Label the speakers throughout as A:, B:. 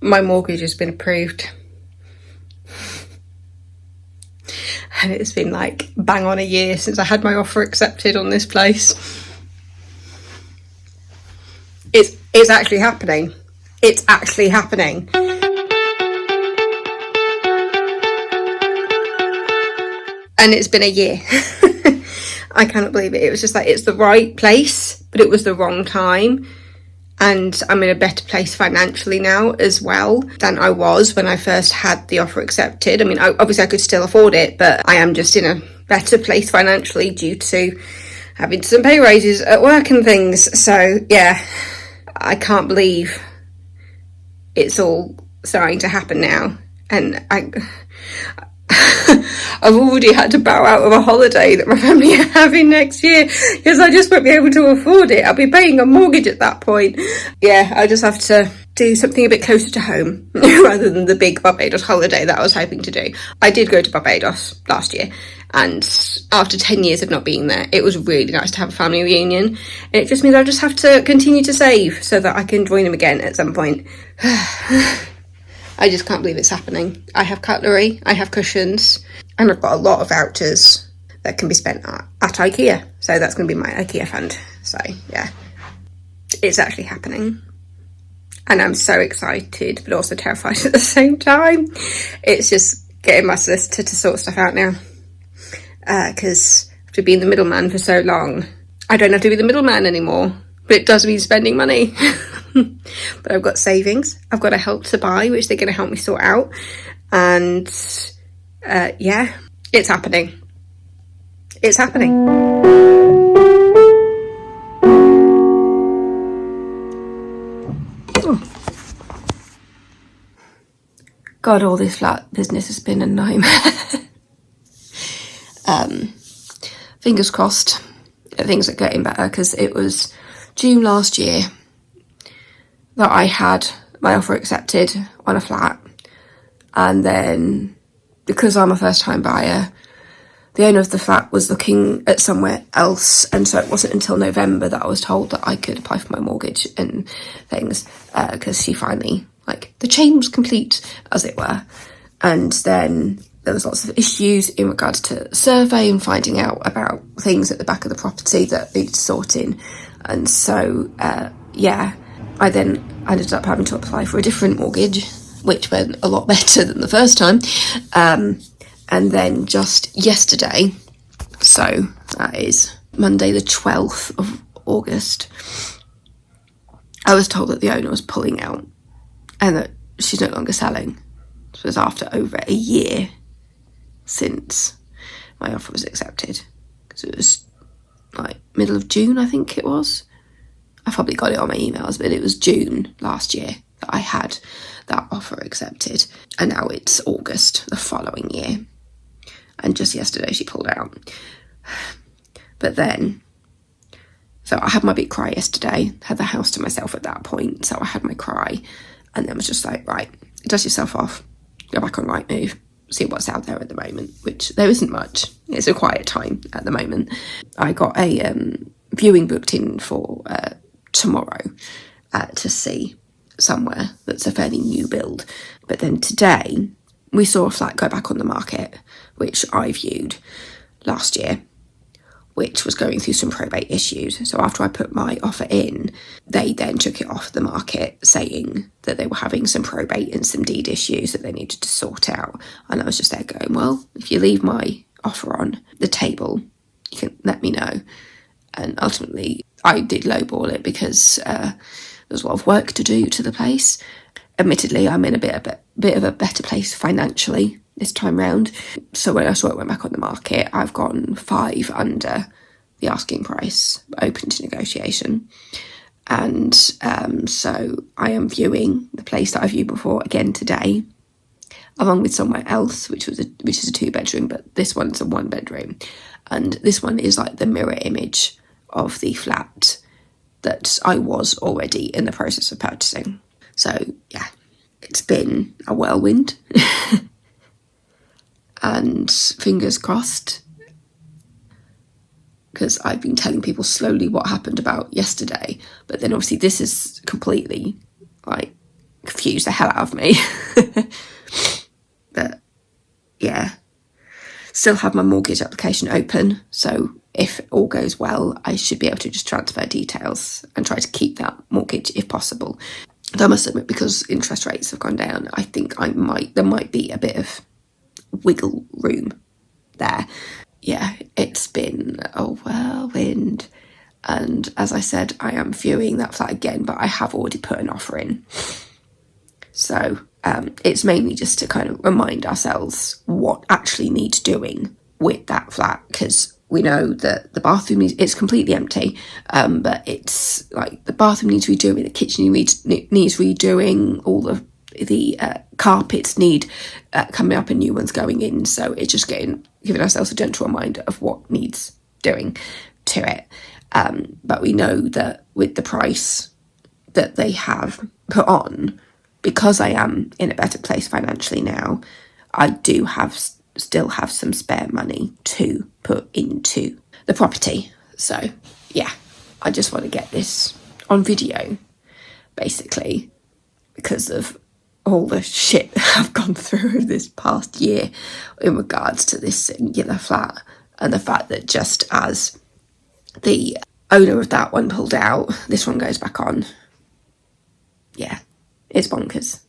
A: my mortgage has been approved. And it's been like bang on a year since I had my offer accepted on this place. It's actually happening. It's actually happening. And it's been a year. I cannot believe it. It was just like, it's the right place, but it was the wrong time. And I'm in a better place financially now as well than I was when I first had the offer accepted. I mean, obviously I could still afford it, but I am just in a better place financially due to having some pay raises at work and things. So yeah, I can't believe it's all starting to happen now. And I've already had to bow out of a holiday that my family are having next year because I just won't be able to afford it. I'll be paying a mortgage at that point. Yeah, I just have to do something a bit closer to home rather than the big Barbados holiday that I was hoping to do. I did go to Barbados last year, and after 10 years of not being there, it was really nice to have a family reunion. And it just means I just have to continue to save so that I can join them again at some point. I just can't believe it's happening. I have cutlery, I have cushions, and I've got a lot of vouchers that can be spent at IKEA. So that's going to be my IKEA fund. So yeah, it's actually happening. And I'm so excited, but also terrified at the same time. It's just getting my solicitor to sort stuff out now. Because after being the middleman for so long, I don't have to be the middleman anymore. But it does mean spending money. But I've got savings. I've got a Help to Buy, which they're going to help me sort out. And yeah, it's happening. It's happening. God, all this flat business has been a nightmare. Fingers crossed things are getting better, because it was June last year that I had my offer accepted on a flat, and then because I'm a first time buyer, the owner of the flat was looking at somewhere else, and so it wasn't until November that I was told that I could apply for my mortgage and things, because she finally, like, the chain was complete, as it were. And then there was lots of issues in regards to survey and finding out about things at the back of the property that needed sorting. And so yeah, I then ended up having to apply for a different mortgage, which went a lot better than the first time. And then just yesterday, so that is Monday the 12th of August, I was told that the owner was pulling out and that she's no longer selling. This was after over a year since my offer was accepted, because it was like middle of June, I think it was. I probably got it on my emails, but it was June last year that I had that offer accepted, and now it's August the following year. And just yesterday she pulled out. But then, so I had my big cry yesterday, had the house to myself at that point, so I had my cry, and then was just like, right, dust yourself off, go back on Rightmove, see what's out there at the moment, which there isn't much. It's a quiet time at the moment. I got a viewing booked in for tomorrow to see somewhere that's a fairly new build. But then today we saw a flat go back on the market, which I viewed last year, which was going through some probate issues. So after I put my offer in, they then took it off the market, saying that they were having some probate and some deed issues that they needed to sort out. And I was just there going, well, if you leave my offer on the table, you can let me know. And ultimately, I did lowball it because there was a lot of work to do to the place. Admittedly, I'm in a bit of a better place financially this time round. So when I saw it went back on the market, I've gone 5 under the asking price, open to negotiation. And so I am viewing the place that I viewed before again today, along with somewhere else, which is a 2-bedroom, but this one's a 1-bedroom. And this one is like the mirror image of the flat that I was already in the process of purchasing. So yeah, it's been a whirlwind. And fingers crossed, because I've been telling people slowly what happened about yesterday, but then obviously this is completely like confused the hell out of me. But yeah, still have my mortgage application open, so if all goes well, I should be able to just transfer details and try to keep that mortgage if possible. Though I must admit, because interest rates have gone down, I think there might be a bit of wiggle room there. Yeah, it's been a whirlwind, and as I said, I am viewing that flat again, but I have already put an offer in. So it's mainly just to kind of remind ourselves what actually needs doing with that flat, because we know that the bathroom it's completely empty, but it's like the bathroom needs redoing, the kitchen needs redoing, all the carpets need coming up and new ones going in. So it's just giving ourselves a gentle reminder of what needs doing to it. But we know that with the price that they have put on, because I am in a better place financially now, I do still have some spare money to put into the property. So yeah, I just want to get this on video, basically, because of all the shit I've gone through this past year in regards to this singular flat, and the fact that just as the owner of that one pulled out, this one goes back on. Yeah, it's bonkers,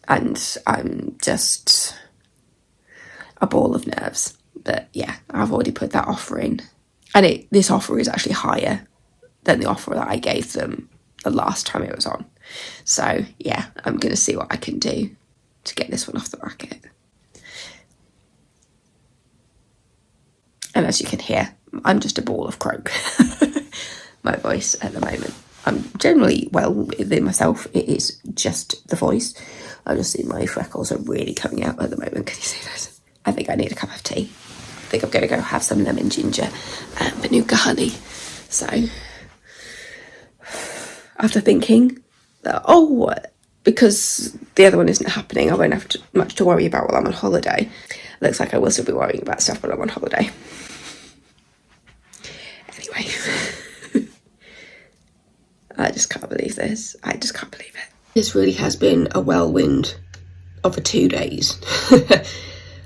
A: and I'm just a ball of nerves. But yeah, I've already put that offer in, and this offer is actually higher than the offer that I gave them the last time it was on. So yeah, I'm going to see what I can do to get this one off the market. And as you can hear, I'm just a ball of croak. My voice at the moment. I'm generally well within myself. It is just the voice. I just see my freckles are really coming out at the moment. Can you see those? I think I need a cup of tea. I think I'm going to go have some lemon ginger and manuka honey. So, after thinking that, because the other one isn't happening, I won't have much to worry about while I'm on holiday. Looks like I will still be worrying about stuff while I'm on holiday. Anyway, I just can't believe this. I just can't believe it. This really has been a whirlwind of 2 days.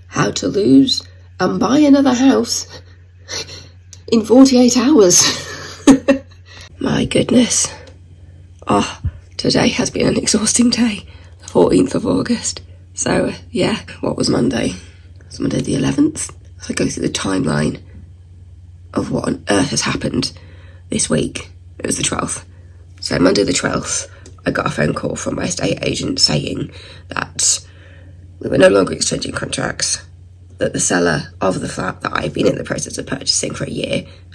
A: How to lose and buy another house in 48 hours. My goodness. Today has been an exhausting day, the 14th of August. So yeah, what was Monday? It was Monday the 11th. So I go through the timeline of what on earth has happened this week. It was the 12th. So Monday the 12th, I got a phone call from my estate agent saying that we were no longer exchanging contracts, that the seller of the flat that I've been in the process of purchasing for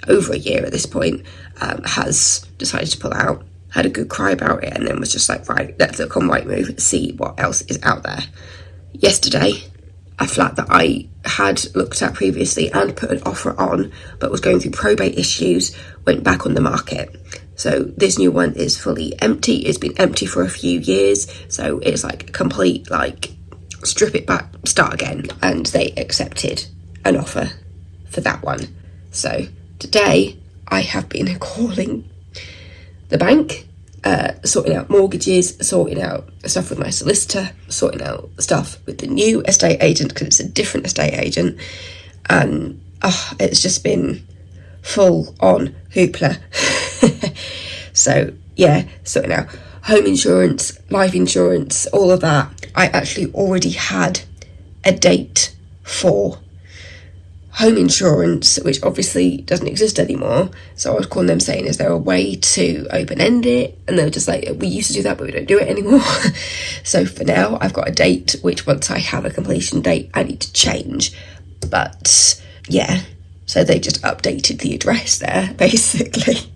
A: over a year at this point, has decided to pull out, had a good cry about it, and then was just like, right, let's look on Rightmove, see what else is out there. Yesterday, a flat that I had looked at previously and put an offer on, but was going through probate issues, went back on the market. So this new one is fully empty. It's been empty for a few years, so it's like complete, like, strip it back, start again. And they accepted an offer for that one. So today I have been calling the bank, sorting out mortgages, sorting out stuff with my solicitor, sorting out stuff with the new estate agent, because it's a different estate agent, and it's just been full on hoopla. So yeah, sorting out home insurance, life insurance, all of that. I actually already had a date for home insurance, which obviously doesn't exist anymore. So I was calling them saying, is there a way to open-end it? And they were just like, we used to do that, but we don't do it anymore. So for now, I've got a date, which once I have a completion date, I need to change. But yeah, so they just updated the address there, basically.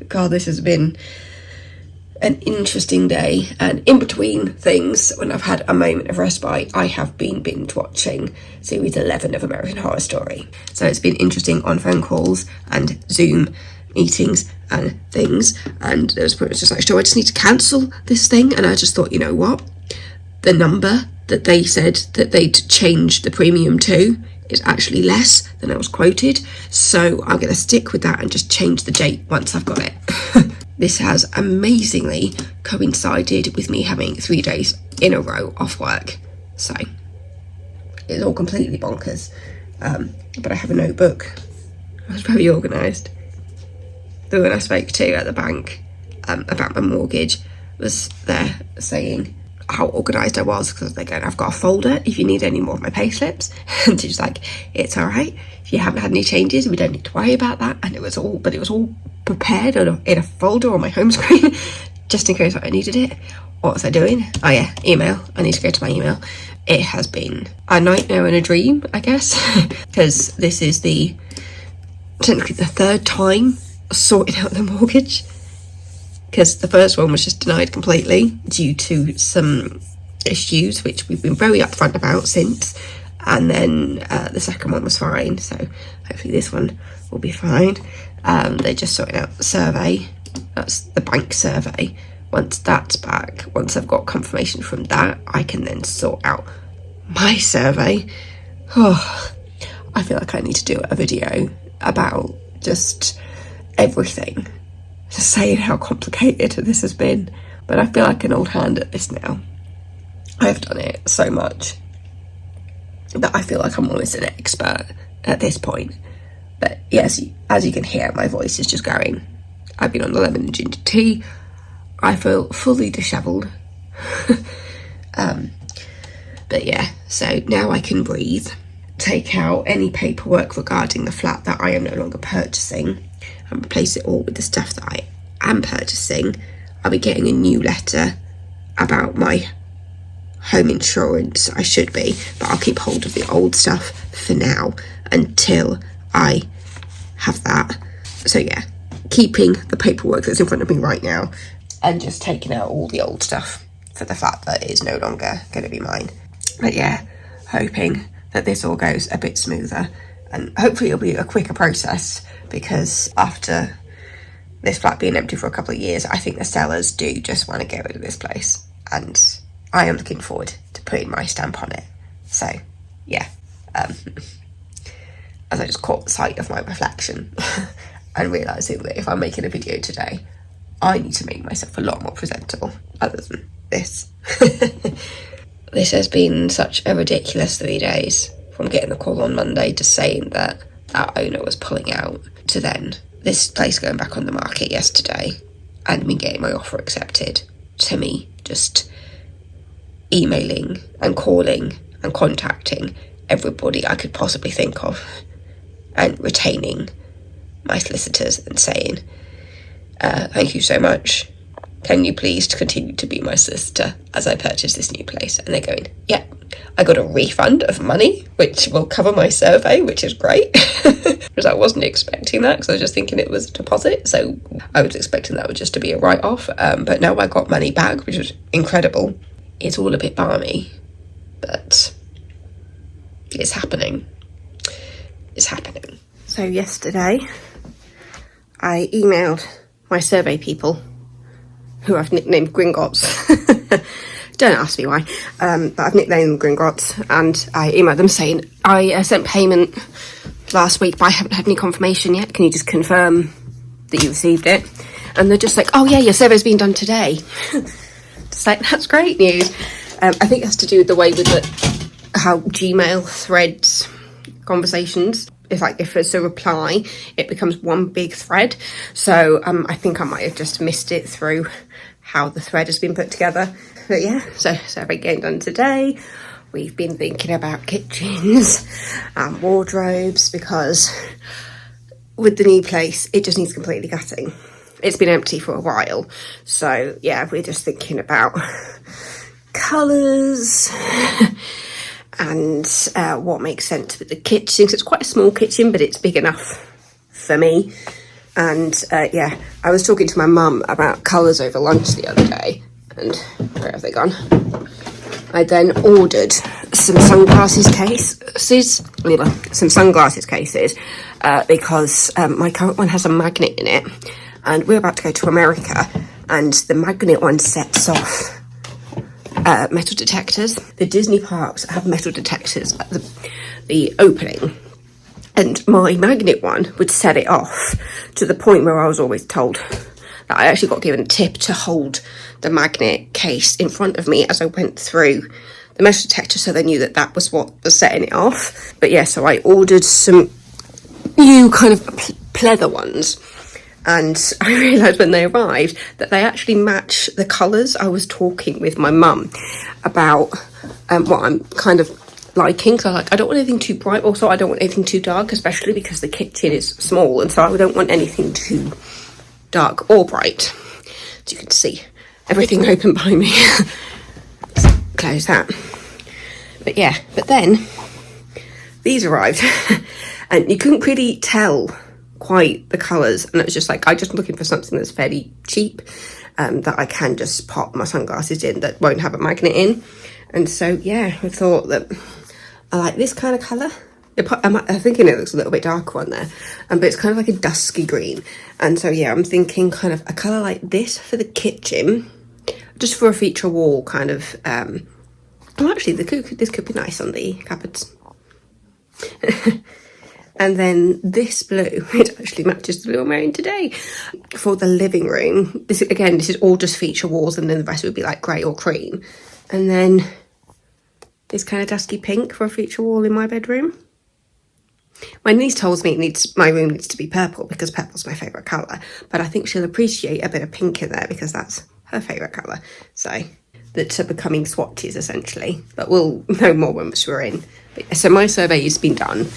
A: God, this has been an interesting day, and in between things, when I've had a moment of respite, I have been binge watching series 11 of American Horror Story. So it's been interesting on phone calls and Zoom meetings and things, and there was just like, I just need to cancel this thing. And I just thought, you know what, the number that they said that they'd change the premium to is actually less than I was quoted, so I'm going to stick with that and just change the date once I've got it. this has amazingly coincided with me having 3 days in a row off work. So it's all completely bonkers. But I have a notebook. I was very organised. The one I spoke to at the bank about my mortgage was there saying how organised I was, because they're going, I've got a folder if you need any more of my pay slips. And she's like, it's all right, if you haven't had any changes, we don't need to worry about that. And it was all prepared in a folder on my home screen just in case I needed it. What was I doing? Oh yeah, email. I need to go to my email. It has been a nightmare and a dream, I guess, because this is technically the third time sorting out the mortgage, because the first one was just denied completely due to some issues which we've been very upfront about since, and then the second one was fine, so hopefully this one will be fine. They're just sorting out the survey. That's the bank survey. Once that's back, once I've got confirmation from that, I can then sort out my survey. Oh, I feel like I need to do a video about just everything, just saying how complicated this has been. But I feel like an old hand at this now. I've done it so much that I feel like I'm almost an expert at this point. But yes, as you can hear, my voice is just going. I've been on the lemon and ginger tea. I feel fully dishevelled. But yeah, so now I can breathe, take out any paperwork regarding the flat that I am no longer purchasing, and replace it all with the stuff that I am purchasing. I'll be getting a new letter about my home insurance. I should be, but I'll keep hold of the old stuff for now until I have that. So yeah, keeping the paperwork that's in front of me right now and just taking out all the old stuff for the flat that is no longer going to be mine. But yeah, hoping that this all goes a bit smoother, and hopefully it'll be a quicker process, because after this flat being empty for a couple of years, I think the sellers do just want to get rid of this place, and I am looking forward to putting my stamp on it. So yeah, as I just caught sight of my reflection and realising that if I'm making a video today, I need to make myself a lot more presentable other than this. This has been such a ridiculous 3 days, from getting the call on Monday to saying that our owner was pulling out, to then this place going back on the market yesterday and me getting my offer accepted, to me just emailing and calling and contacting everybody I could possibly think of and retaining my solicitors and saying, thank you so much, can you please continue to be my solicitor as I purchase this new place? And they're going, yeah, I got a refund of money which will cover my survey, which is great, because I wasn't expecting that, because I was just thinking it was a deposit, so I was expecting that was just to be a write-off, but now I got money back, which was incredible. It's all a bit balmy, but it's happening. It's happening. So yesterday I emailed my survey people, who I've nicknamed Gringotts. Don't ask me why, but I've nicknamed them Gringotts, and I emailed them saying, I sent payment last week, but I haven't had any confirmation yet. Can you just confirm that you received it? And they're just like, oh yeah, your survey's been done today. Just like, that's great news. I think it has to do with the way with how Gmail threads conversations. If it's a reply, it becomes one big thread. So I think I might have just missed it through how the thread has been put together. But yeah, so survey getting done today. We've been thinking about kitchens and wardrobes, because with the new place, it just needs completely gutting. It's been empty for a while. So yeah, we're just thinking about colours and what makes sense with the kitchen. So it's quite a small kitchen, but it's big enough for me. And yeah, I was talking to my mum about colours over lunch the other day, and where have they gone? I then ordered some sunglasses cases, because my current one has a magnet in it, and we're about to go to America, and the magnet one sets off metal detectors. The Disney parks have metal detectors at the opening, and my magnet one would set it off, to the point where I was always told I actually got given a tip to hold the magnet case in front of me as I went through the metal detector, so they knew that that was what was setting it off. But yeah, so I ordered some new kind of pleather ones, and I realised when they arrived that they actually match the colours. I was talking with my mum about what I'm kind of liking, so like I don't want anything too bright, also I don't want anything too dark, especially because the kitchen is small, and so I don't want anything too dark or bright. As you can see, everything open by me. Close that. But yeah, but then these arrived and you couldn't really tell quite the colours, and it was just like, I'm just looking for something that's fairly cheap, that I can just pop my sunglasses in that won't have a magnet in. And so yeah, I thought that I like this kind of colour. I'm thinking it looks a little bit darker on there, but it's kind of like a dusky green. And so yeah, I'm thinking kind of a colour like this for the kitchen, just for a feature wall kind of. Well, actually, this could be nice on the cupboards. And then this blue, it actually matches the blue I'm wearing today, for the living room. This is all just feature walls, and then the rest would be like grey or cream. And then this kind of dusky pink for a feature wall in my bedroom. My niece tells me my room needs to be purple because purple's my favourite colour, but I think she'll appreciate a bit of pink in there because that's her favourite colour. So that are becoming swatches essentially, but we'll know more once we're in. But, so my survey has been done.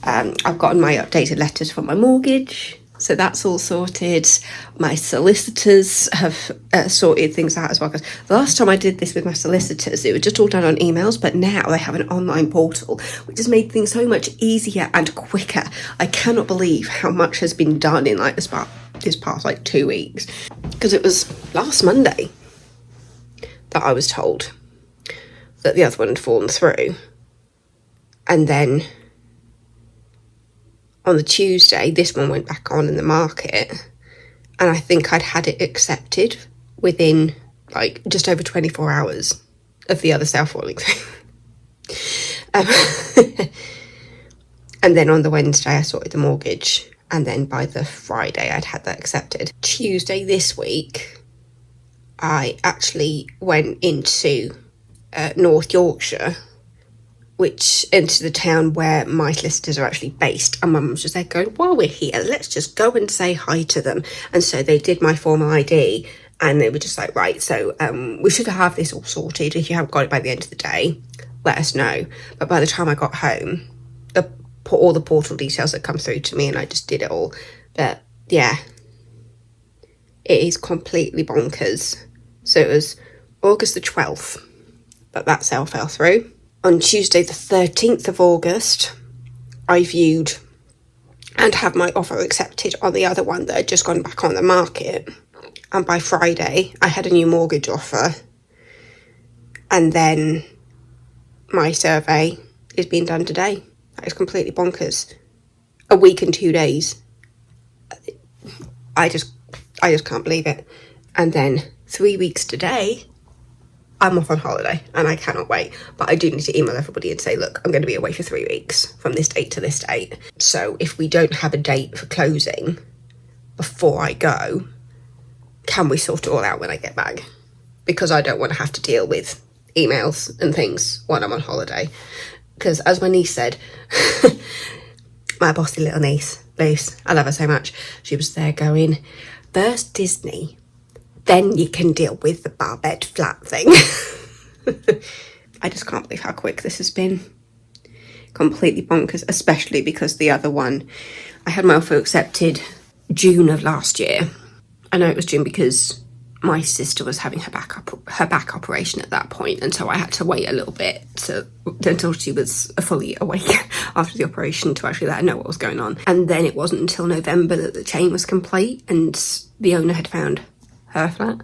A: I've gotten my updated letters for my mortgage, so that's all sorted. My solicitors have sorted things out as well, because the last time I did this with my solicitors, it was just all done on emails, but now they have an online portal, which has made things so much easier and quicker. I cannot believe how much has been done in like this past like 2 weeks, because it was last Monday that I was told that the other one had fallen through. And then on the Tuesday, this one went back on in the market. And I think I'd had it accepted within like just over 24 hours of the other sale falling through. And then on the Wednesday, I sorted the mortgage. And then by the Friday, I'd had that accepted. Tuesday this week, I actually went into North Yorkshire, which into the town where my solicitors are actually based, and my mum was just there going, while we're here, let's just go and say hi to them. And so they did my formal ID, and they were just like, right, so we should have this all sorted. If you haven't got it by the end of the day, let us know. But by the time I got home, all the portal details had come through to me, and I just did it all. But yeah, it is completely bonkers. So it was August the 12th that that sale fell through. On Tuesday the 13th of August, I viewed and had my offer accepted on the other one that had just gone back on the market. And by Friday, I had a new mortgage offer. And then my survey is being done today. That is completely bonkers. A week and 2 days. I just can't believe it. And then 3 weeks today, I'm off on holiday and I cannot wait. But I do need to email everybody and say, look, I'm going to be away for 3 weeks from this date to this date. So if we don't have a date for closing before I go, can we sort it all out when I get back? Because I don't want to have to deal with emails and things when I'm on holiday. Because as my niece said, my bossy little niece, Luce, I love her so much, she was there going, first Disney, then you can deal with the Barbed flat thing. I just can't believe how quick this has been. Completely bonkers, especially because the other one, I had my offer accepted June of last year. I know it was June because my sister was having her back operation at that point, and so I had to wait a little bit until she was fully awake after the operation to actually let her know what was going on. And then it wasn't until November that the chain was complete and the owner had found her flat,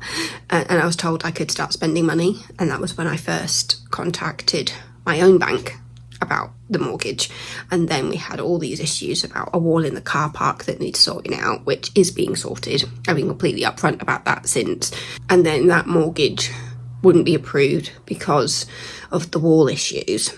A: and I was told I could start spending money. And that was when I first contacted my own bank about the mortgage. And then we had all these issues about a wall in the car park that needs sorting out, which is being sorted. I've been completely upfront about that since. And then that mortgage wouldn't be approved because of the wall issues.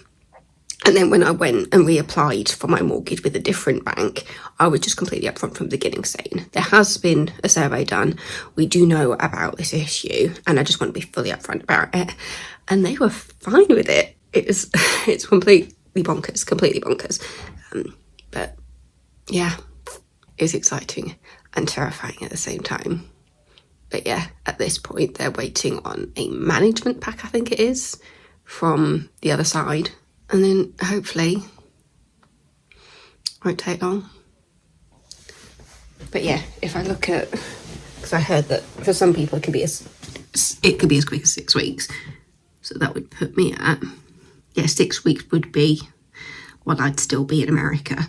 A: And then when I went and reapplied for my mortgage with a different bank, I was just completely upfront from the beginning saying, there has been a survey done. We do know about this issue and I just want to be fully upfront about it. And they were fine with it. It's completely bonkers. But yeah, it's exciting and terrifying at the same time. But yeah, at this point, they're waiting on a management pack, I think it is, from the other side. And then hopefully, won't take long. But yeah, if I look at, because I heard that for some people it could be as quick as 6 weeks. So that would put me at, 6 weeks would be what I'd still be in America.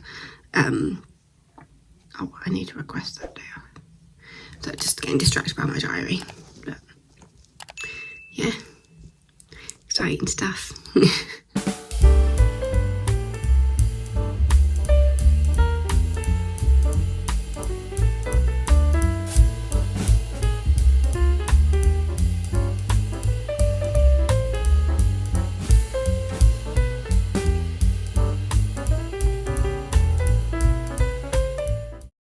A: I need to request that day off. So just getting distracted by my diary. But yeah, exciting stuff.